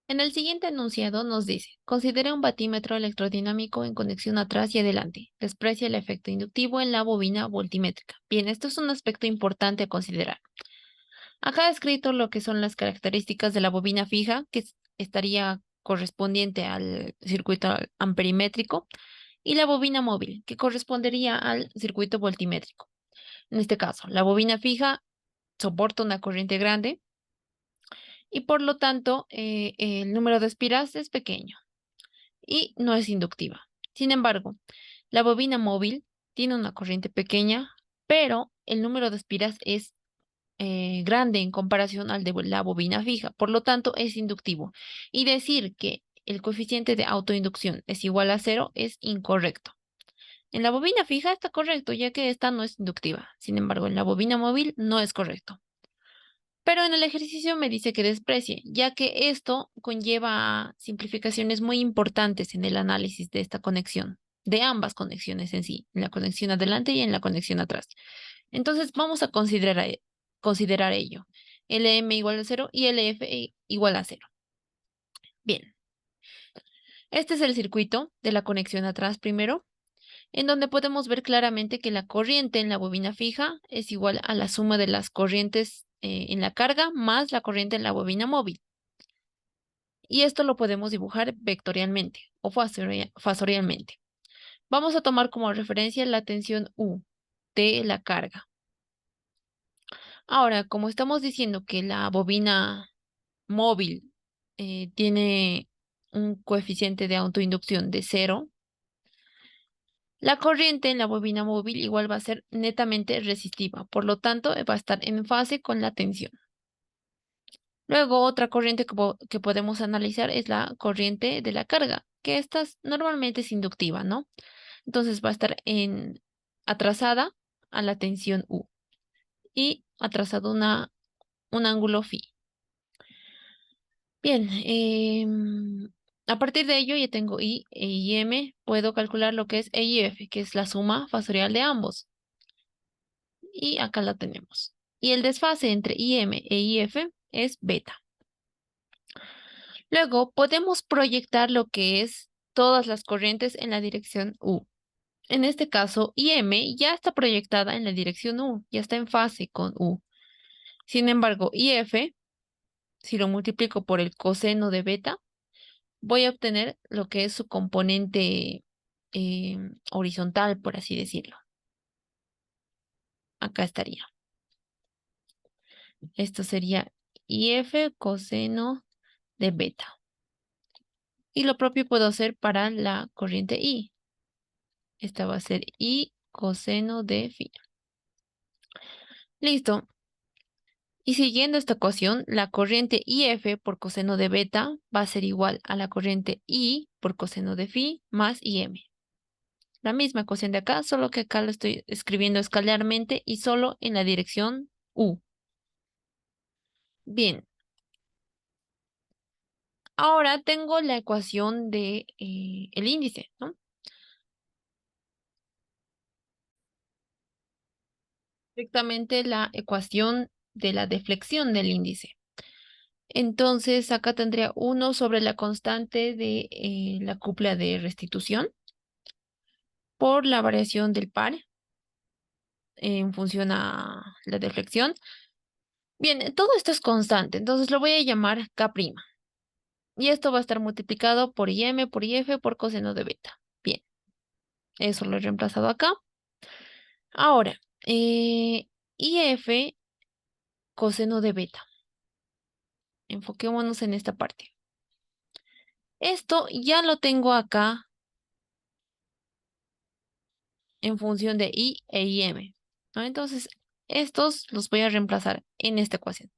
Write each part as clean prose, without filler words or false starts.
En el siguiente enunciado nos dice, considera un batímetro electrodinámico en conexión atrás y adelante. Desprecia el efecto inductivo en la bobina voltimétrica. Bien, esto es un aspecto importante a considerar. Acá he escrito lo que son las características de la bobina fija, que estaría correspondiente al circuito amperimétrico, y la bobina móvil, que correspondería al circuito voltimétrico. En este caso, la bobina fija soporta una corriente grande y por lo tanto el número de espiras es pequeño y no es inductiva. Sin embargo, la bobina móvil tiene una corriente pequeña, pero el número de espiras es grande en comparación al de la bobina fija. Por lo tanto, es inductivo. Y decir que el coeficiente de autoinducción es igual a cero es incorrecto. En la bobina fija está correcto, ya que esta no es inductiva. Sin embargo, en la bobina móvil no es correcto. Pero en el ejercicio me dice que desprecie, ya que esto conlleva simplificaciones muy importantes en el análisis de esta conexión, de ambas conexiones en sí, en la conexión adelante y en la conexión atrás. Entonces vamos a considerar ello. LM igual a cero y LF igual a cero. Bien, este es el circuito de la conexión atrás primero, en donde podemos ver claramente que la corriente en la bobina fija es igual a la suma de las corrientes en la carga más la corriente en la bobina móvil. Y esto lo podemos dibujar vectorialmente o fasorialmente. Vamos a tomar como referencia la tensión U de la carga. Ahora, como estamos diciendo que la bobina móvil tiene un coeficiente de autoinducción de cero, la corriente en la bobina móvil igual va a ser netamente resistiva, por lo tanto va a estar en fase con la tensión. Luego, otra corriente que podemos analizar es la corriente de la carga, que esta normalmente es inductiva, ¿no? Entonces va a estar atrasada a la tensión U y atrasado un ángulo phi. Bien, a partir de ello ya tengo I y M, puedo calcular lo que es E y F, que es la suma fasorial de ambos. Y acá la tenemos. Y el desfase entre IM e IF es beta. Luego podemos proyectar lo que es todas las corrientes en la dirección U. En este caso, IM ya está proyectada en la dirección U, ya está en fase con U. Sin embargo, IF, si lo multiplico por el coseno de beta, voy a obtener lo que es su componente horizontal, por así decirlo. Acá estaría. Esto sería IF coseno de beta. Y lo propio puedo hacer para la corriente I. Esta va a ser I coseno de phi. Listo. Y siguiendo esta ecuación, la corriente IF por coseno de beta va a ser igual a la corriente I por coseno de phi más IM. La misma ecuación de acá, solo que acá lo estoy escribiendo escalarmente y solo en la dirección U. Bien, ahora tengo la ecuación de el índice, ¿no? Directamente la ecuación de la deflexión del índice. Entonces, acá tendría 1 sobre la constante de la cupla de restitución por la variación del par en función a la deflexión. Bien, todo esto es constante, entonces lo voy a llamar K'. Y esto va a estar multiplicado por IM, por IF, por coseno de beta. Bien, eso lo he reemplazado acá. Ahora, IF coseno de beta. Enfoquémonos en esta parte. Esto ya lo tengo acá en función de I e IM, ¿no? Entonces, estos los voy a reemplazar en esta ecuación.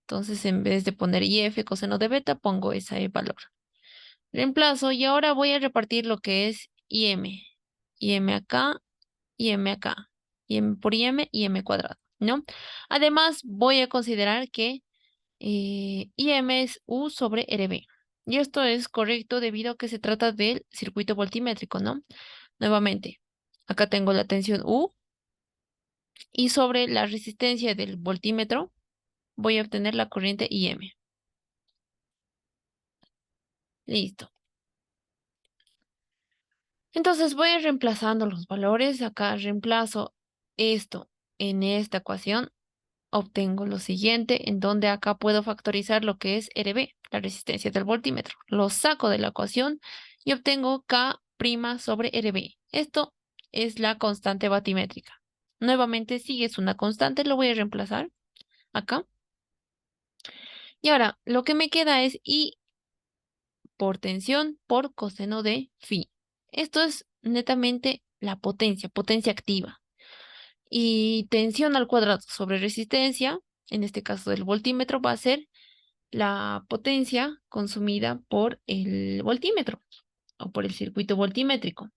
Entonces, en vez de poner IF coseno de beta, pongo ese valor. Reemplazo y ahora voy a repartir lo que es IM. IM acá, IM acá. IM por IM, IM cuadrado, ¿no? Además, voy a considerar que IM es U sobre RB. Y esto es correcto debido a que se trata del circuito voltimétrico, ¿no? Nuevamente, acá tengo la tensión U y sobre la resistencia del voltímetro voy a obtener la corriente IM. Listo. Entonces voy reemplazando los valores. Acá reemplazo esto en esta ecuación. Obtengo lo siguiente, en donde acá puedo factorizar lo que es RB, la resistencia del voltímetro. Lo saco de la ecuación y obtengo K' sobre RB. Esto es la constante batimétrica. Nuevamente, si es una constante, lo voy a reemplazar acá. Y ahora, lo que me queda es I por tensión por coseno de phi. Esto es netamente la potencia, potencia activa. Y tensión al cuadrado sobre resistencia, en este caso del voltímetro, va a ser la potencia consumida por el voltímetro o por el circuito voltimétrico.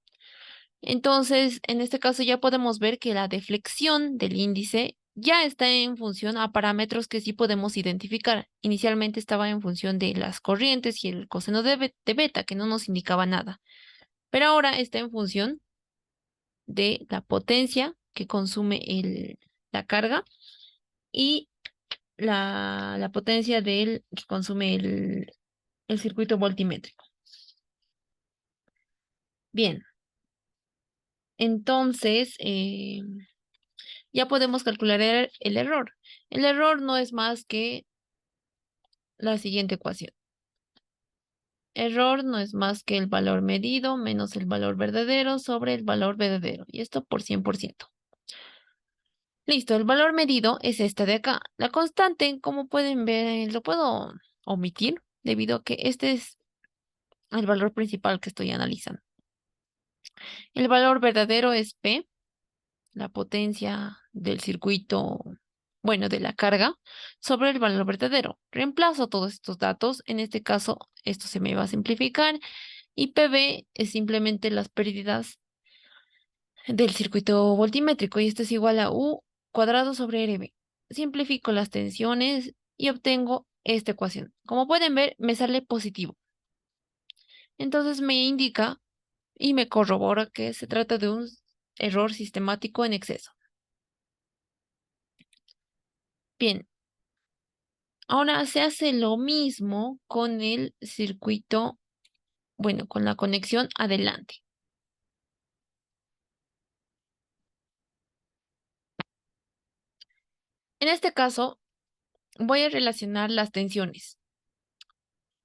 Entonces, en este caso ya podemos ver que la deflexión del índice ya está en función a parámetros que sí podemos identificar. Inicialmente estaba en función de las corrientes y el coseno de beta, que no nos indicaba nada. Pero ahora está en función de la potencia que consume la carga y la potencia que consume el circuito voltimétrico. Bien, entonces ya podemos calcular el error. El error no es más que la siguiente ecuación. Error no es más que el valor medido menos el valor verdadero sobre el valor verdadero. Y esto por 100%. Listo, el valor medido es esta de acá. La constante, como pueden ver, lo puedo omitir debido a que este es el valor principal que estoy analizando. El valor verdadero es P, la potencia del circuito, bueno, de la carga, sobre el valor verdadero. Reemplazo todos estos datos. En este caso, esto se me va a simplificar. Y PV es simplemente las pérdidas del circuito voltimétrico. Y esto es igual a U cuadrado sobre RB. Simplifico las tensiones y obtengo esta ecuación. Como pueden ver, me sale positivo. Entonces me indica y me corrobora que se trata de un error sistemático en exceso. Bien, ahora se hace lo mismo con el circuito, bueno, con la conexión adelante. En este caso, voy a relacionar las tensiones,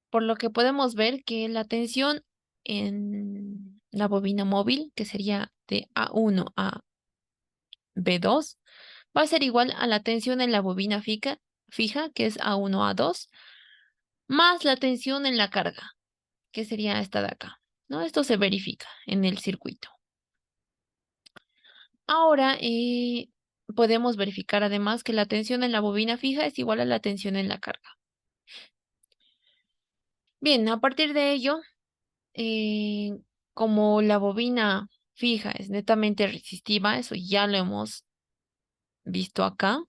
por lo que podemos ver que la tensión en la bobina móvil, que sería de A1 a B2, va a ser igual a la tensión en la bobina fija, que es A1 a 2, más la tensión en la carga, que sería esta de acá, ¿no? Esto se verifica en el circuito. Ahora podemos verificar además que la tensión en la bobina fija es igual a la tensión en la carga. Bien, a partir de ello, eh, como la bobina fija es netamente resistiva, eso ya lo hemos visto acá,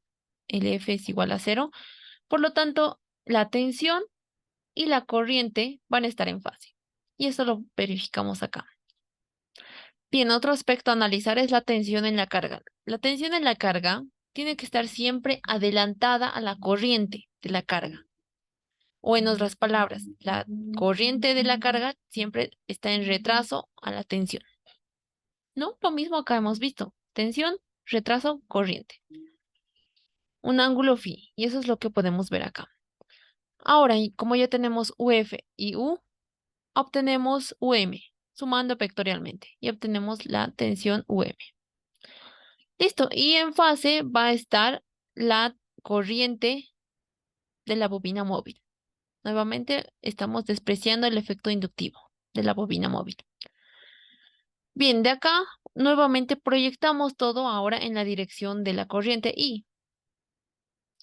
el F es igual a cero, por lo tanto, la tensión y la corriente van a estar en fase. Y eso lo verificamos acá. Bien, otro aspecto a analizar es la tensión en la carga. La tensión en la carga tiene que estar siempre adelantada a la corriente de la carga. O en otras palabras, la corriente de la carga siempre está en retraso a la tensión. ¿No? Lo mismo acá hemos visto. Tensión, retraso, corriente. Un ángulo phi. Y eso es lo que podemos ver acá. Ahora, y como ya tenemos UF y U, obtenemos UM, sumando vectorialmente. Y obtenemos la tensión UM. Listo. Y en fase va a estar la corriente de la bobina móvil. Nuevamente estamos despreciando el efecto inductivo de la bobina móvil. Bien, de acá nuevamente proyectamos todo ahora en la dirección de la corriente I.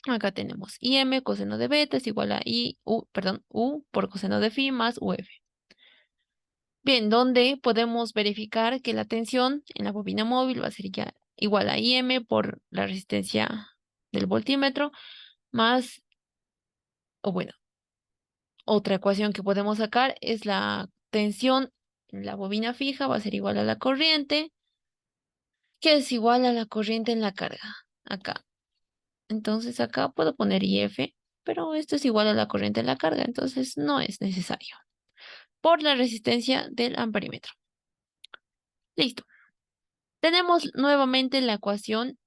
Acá tenemos IM coseno de beta es igual a U por coseno de phi más UF. Bien, donde podemos verificar que la tensión en la bobina móvil va a ser ya igual a IM por la resistencia del voltímetro más, o bueno, otra ecuación que podemos sacar es la tensión en la bobina fija va a ser igual a la corriente, que es igual a la corriente en la carga, acá. Entonces acá puedo poner IF, pero esto es igual a la corriente en la carga, entonces no es necesario. por la resistencia del amperímetro. Listo. Tenemos nuevamente la ecuación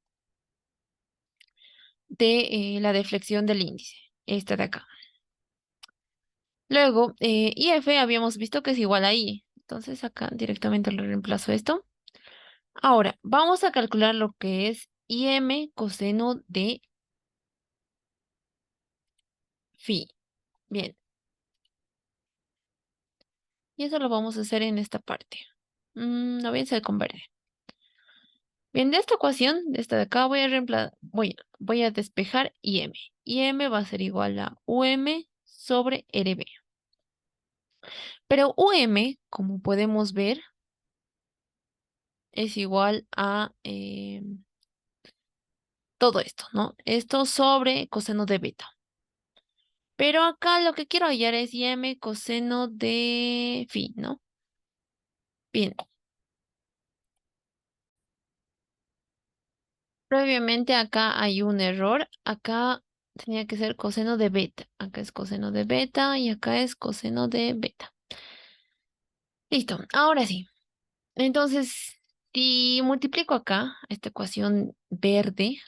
de la deflexión del índice, esta de acá. Luego, IF habíamos visto que es igual a I. Entonces acá directamente le reemplazo esto. Ahora, vamos a calcular lo que es IM coseno de phi. Bien, y eso lo vamos a hacer en esta parte. Lo voy a hacer con verde. Bien, de esta ecuación, de esta de acá, voy a despejar IM. IM va a ser igual a UM sobre RB. Pero UM, como podemos ver, es igual a todo esto, ¿no? Esto sobre coseno de beta. Pero acá lo que quiero hallar es IM coseno de phi, ¿no? Bien, previamente acá hay un error. Acá tenía que ser coseno de beta. Acá es coseno de beta y acá es coseno de beta. Listo, ahora sí. Entonces, si multiplico acá esta ecuación verde,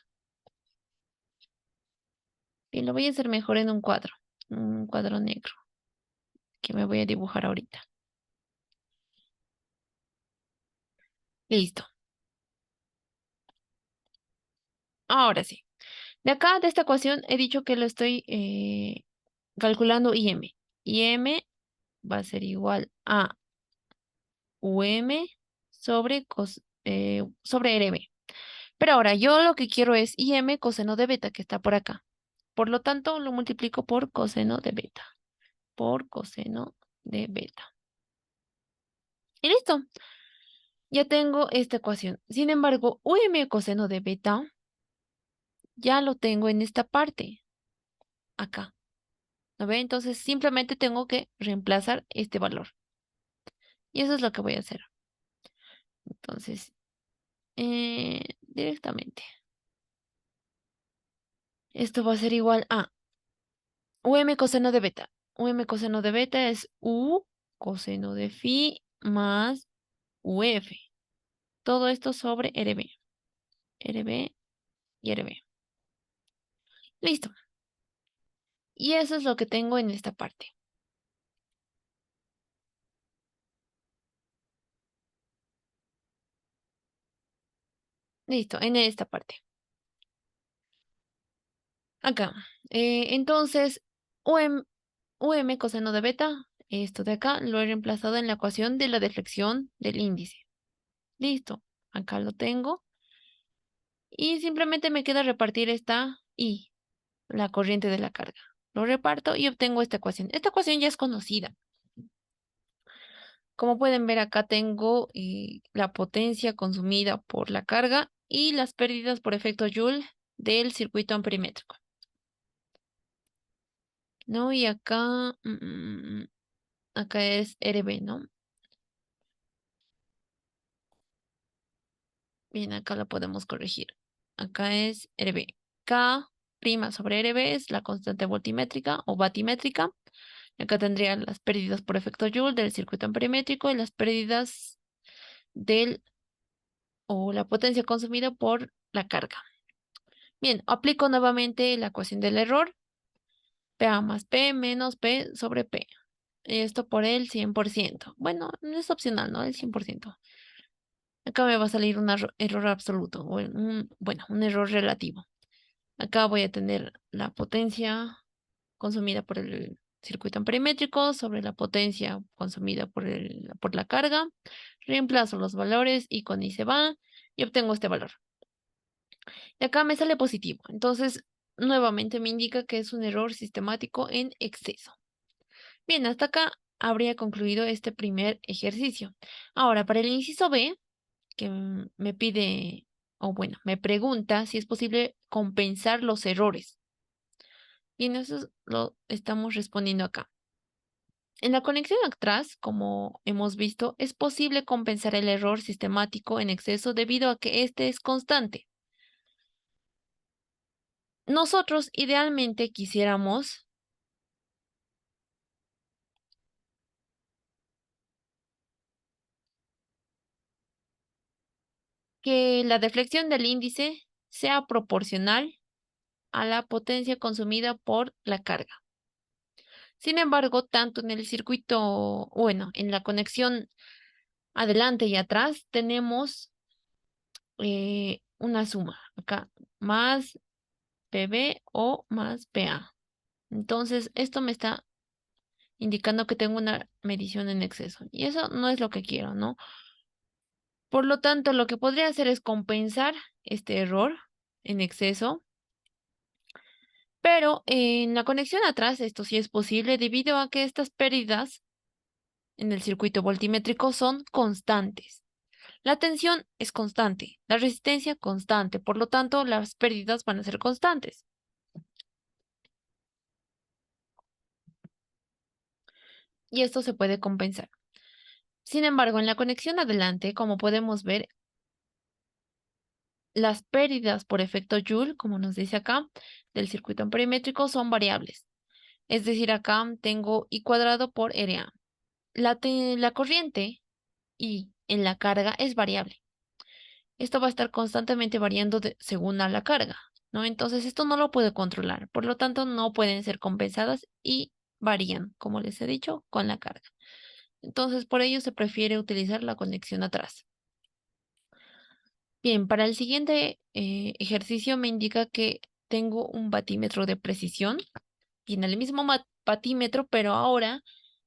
y lo voy a hacer mejor en un cuadro negro, que me voy a dibujar ahorita. Listo. Ahora sí. De acá, de esta ecuación, he dicho que lo estoy calculando IM. IM va a ser igual a UM sobre RB. Pero ahora yo lo que quiero es IM coseno de beta, que está por acá. Por lo tanto, lo multiplico por coseno de beta. Por coseno de beta. Y listo. Ya tengo esta ecuación. Sin embargo, UM coseno de beta ya lo tengo en esta parte. Acá. ¿No ve? Entonces simplemente tengo que reemplazar este valor. Y eso es lo que voy a hacer. Entonces, directamente. Esto va a ser igual a UM coseno de beta. UM coseno de beta es U coseno de phi más UF. Todo esto sobre RB. RB y RB. Listo. Y eso es lo que tengo en esta parte. Listo, en esta parte. Acá. Entonces, UM, UM coseno de beta, esto de acá, lo he reemplazado en la ecuación de la deflexión del índice. Listo. Acá lo tengo. Y simplemente me queda repartir esta I, la corriente de la carga. Lo reparto y obtengo esta ecuación. Esta ecuación ya es conocida. Como pueden ver, acá tengo la potencia consumida por la carga y las pérdidas por efecto Joule del circuito amperímetro. ¿No? Y acá, acá es RB, ¿no? Bien, acá lo podemos corregir. Acá es RB. K' sobre RB es la constante voltimétrica o batimétrica. Acá tendría las pérdidas por efecto Joule del circuito amperímetrico y las pérdidas del o la potencia consumida por la carga. Bien, aplico nuevamente la ecuación del error. PA más P menos P sobre P. Esto por el 100%. Bueno, no es opcional, ¿no? El 100%. Acá me va a salir un error absoluto, o bueno, un error relativo. Acá voy a tener la potencia consumida por el circuito amperímetro sobre la potencia consumida por la carga. Reemplazo los valores y con I se va y obtengo este valor. Y acá me sale positivo. Entonces, nuevamente me indica que es un error sistemático en exceso. Bien, hasta acá habría concluido este primer ejercicio. Ahora, para el inciso B, que me pide, o bueno, me pregunta si es posible compensar los errores. Y en eso lo estamos respondiendo acá. En la conexión atrás, como hemos visto, es posible compensar el error sistemático en exceso debido a que este es constante. Nosotros idealmente quisiéramos que la deflexión del índice sea proporcional a la potencia consumida por la carga. Sin embargo, tanto en el circuito, bueno, en la conexión adelante y atrás, tenemos una suma acá, más PB o más PA. Entonces, esto me está indicando que tengo una medición en exceso. Y eso no es lo que quiero, ¿no? Por lo tanto, lo que podría hacer es compensar este error en exceso. Pero en la conexión atrás, esto sí es posible debido a que estas pérdidas en el circuito voltimétrico son constantes. La tensión es constante, la resistencia constante, por lo tanto, las pérdidas van a ser constantes. Y esto se puede compensar. Sin embargo, en la conexión adelante, como podemos ver, las pérdidas por efecto Joule, como nos dice acá, del circuito amperemétrico son variables. Es decir, acá tengo I cuadrado por RA. La corriente I en la carga es variable. Esto va a estar constantemente variando según a la carga, ¿no? Entonces, esto no lo puedo controlar. Por lo tanto, no pueden ser compensadas y varían, como les he dicho, con la carga. Entonces, por ello se prefiere utilizar la conexión atrás. Bien, para el siguiente ejercicio me indica que tengo un batímetro de precisión. Tiene el mismo batímetro, pero ahora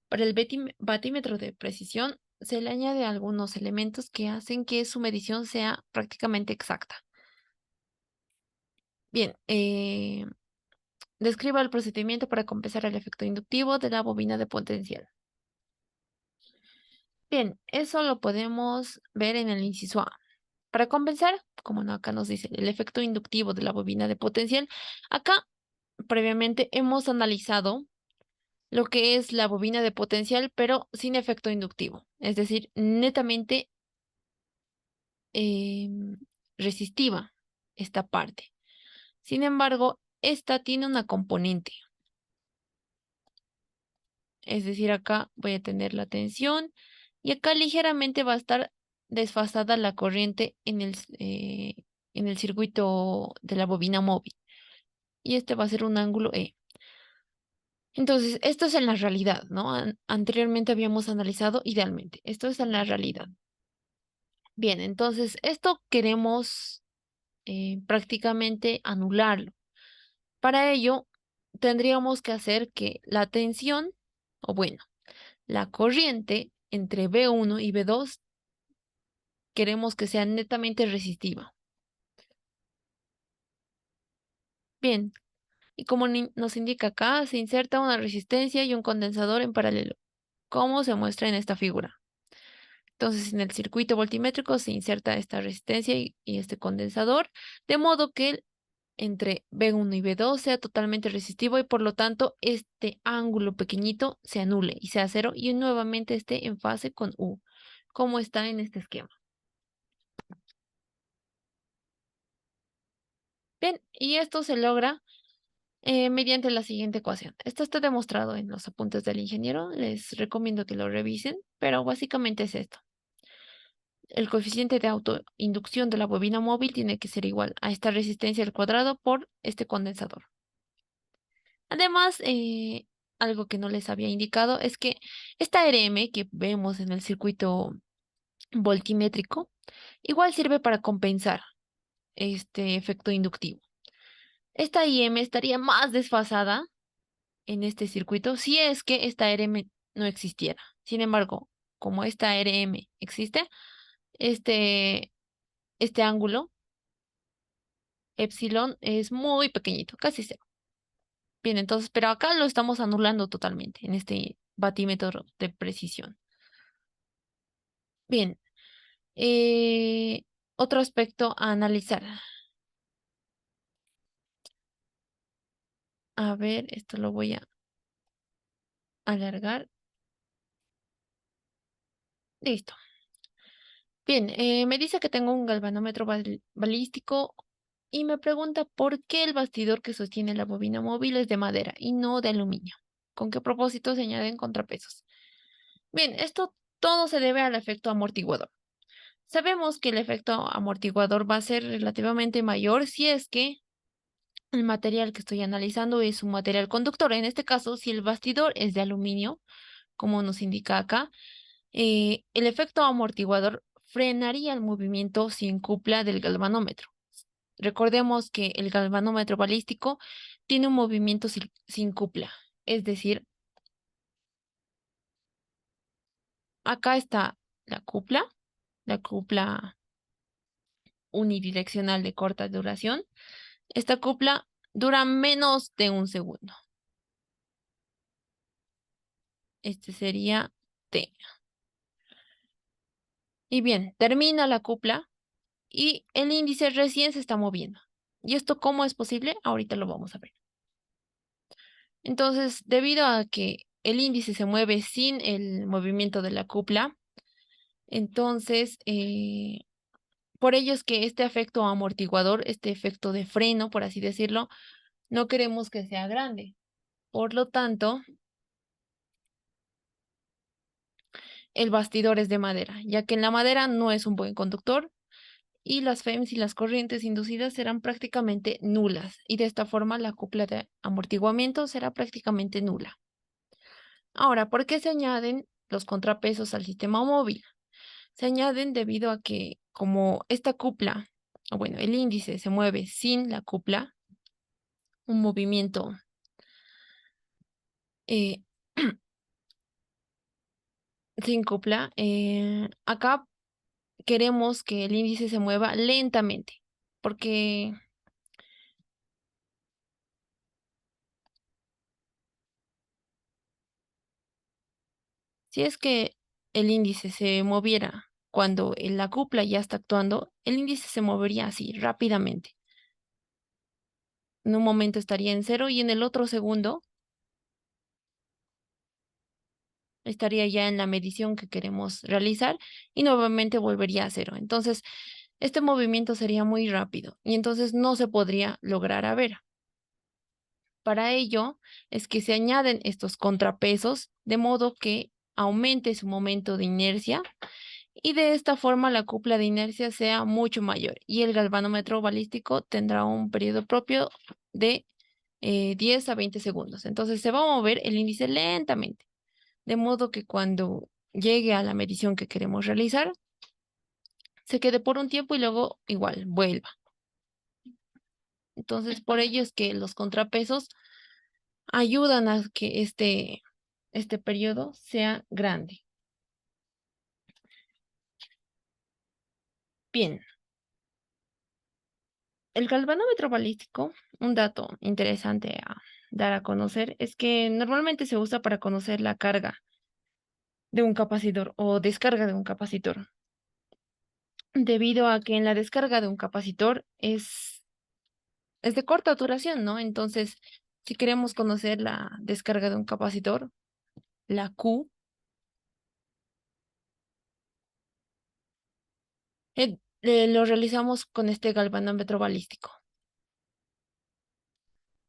para el batímetro de precisión se le añade algunos elementos que hacen que su medición sea prácticamente exacta. Bien, describa el procedimiento para compensar el efecto inductivo de la bobina de potencial. Bien, eso lo podemos ver en el inciso A. Para compensar, como acá nos dice, el efecto inductivo de la bobina de potencial, acá previamente hemos analizado lo que es la bobina de potencial, pero sin efecto inductivo, es decir, netamente em, resistiva esta parte. Sin embargo, esta tiene una componente, es decir, acá voy a tener la tensión y acá ligeramente va a estar desfasada la corriente en el circuito de la bobina móvil. Y este va a ser un ángulo E. Entonces, esto es en la realidad, ¿no? Anteriormente habíamos analizado idealmente. Esto es en la realidad. Bien, entonces, esto queremos prácticamente anularlo. Para ello, tendríamos que hacer que la tensión, o bueno, la corriente entre B1 y B2, queremos que sea netamente resistiva. Bien, y como nos indica acá, se inserta una resistencia y un condensador en paralelo, como se muestra en esta figura. Entonces, en el circuito voltimétrico se inserta esta resistencia y este condensador, de modo que entre B1 y B2 sea totalmente resistivo y por lo tanto este ángulo pequeñito se anule y sea cero y nuevamente esté en fase con U, como está en este esquema. Bien, y esto se logra mediante la siguiente ecuación. Esto está demostrado en los apuntes del ingeniero, les recomiendo que lo revisen, pero básicamente es esto. El coeficiente de autoinducción de la bobina móvil tiene que ser igual a esta resistencia al cuadrado por este condensador. Además, algo que no les había indicado es que esta RM que vemos en el circuito voltimétrico igual sirve para compensar este efecto inductivo. Esta IM estaría más desfasada en este circuito si es que esta RM no existiera. Sin embargo, como esta RM existe, este, este ángulo epsilon es muy pequeñito, casi cero. Bien, entonces, pero acá lo estamos anulando totalmente en este batímetro de precisión. Bien, eh, otro aspecto a analizar. A ver, esto lo voy a alargar. Listo. Bien, me dice que tengo un galvanómetro balístico y me pregunta por qué el bastidor que sostiene la bobina móvil es de madera y no de aluminio. ¿Con qué propósito se añaden contrapesos? Bien, esto todo se debe al efecto amortiguador. Sabemos que el efecto amortiguador va a ser relativamente mayor si es que el material que estoy analizando es un material conductor. En este caso, si el bastidor es de aluminio, como nos indica acá, el efecto amortiguador frenaría el movimiento sin cupla del galvanómetro. Recordemos que el galvanómetro balístico tiene un movimiento sin cupla, es decir, acá está la cupla unidireccional de corta duración. Esta cupla dura menos de un segundo. Este sería T. Y bien, termina la cupla y el índice recién se está moviendo. ¿Y esto cómo es posible? Ahorita lo vamos a ver. Entonces, debido a que el índice se mueve sin el movimiento de la cupla, entonces, por ello es que este efecto amortiguador, este efecto de freno, por así decirlo, no queremos que sea grande. Por lo tanto, el bastidor es de madera, ya que la madera no es un buen conductor y las FEMS y las corrientes inducidas serán prácticamente nulas, y de esta forma la cupla de amortiguamiento será prácticamente nula. Ahora, ¿por qué se añaden los contrapesos al sistema móvil? Se añaden debido a que como esta cupla, o bueno, el índice se mueve sin la cupla, un movimiento eh, sin cupla, acá queremos que el índice se mueva lentamente, porque si es que el índice se moviera cuando la cupla ya está actuando, el índice se movería así rápidamente. En un momento estaría en cero y en el otro segundo estaría ya en la medición que queremos realizar y nuevamente volvería a cero. Entonces, este movimiento sería muy rápido y entonces no se podría lograr a ver. Para ello es que se añaden estos contrapesos de modo que aumente su momento de inercia y de esta forma la cupla de inercia sea mucho mayor y el galvanómetro balístico tendrá un periodo propio de 10 a 20 segundos. Entonces se va a mover el índice lentamente, de modo que cuando llegue a la medición que queremos realizar, se quede por un tiempo y luego igual vuelva. Entonces por ello es que los contrapesos ayudan a que este periodo sea grande. Bien, el galvanómetro balístico, un dato interesante a dar a conocer, es que normalmente se usa para conocer la carga de un capacitor o descarga de un capacitor, debido a que en la descarga de un capacitor es de corta duración, ¿no? Entonces, si queremos conocer la descarga de un capacitor, la Q, lo realizamos con este galvanómetro balístico.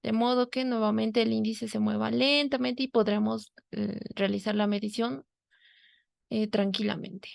De modo que nuevamente el índice se mueva lentamente y podremos realizar la medición tranquilamente.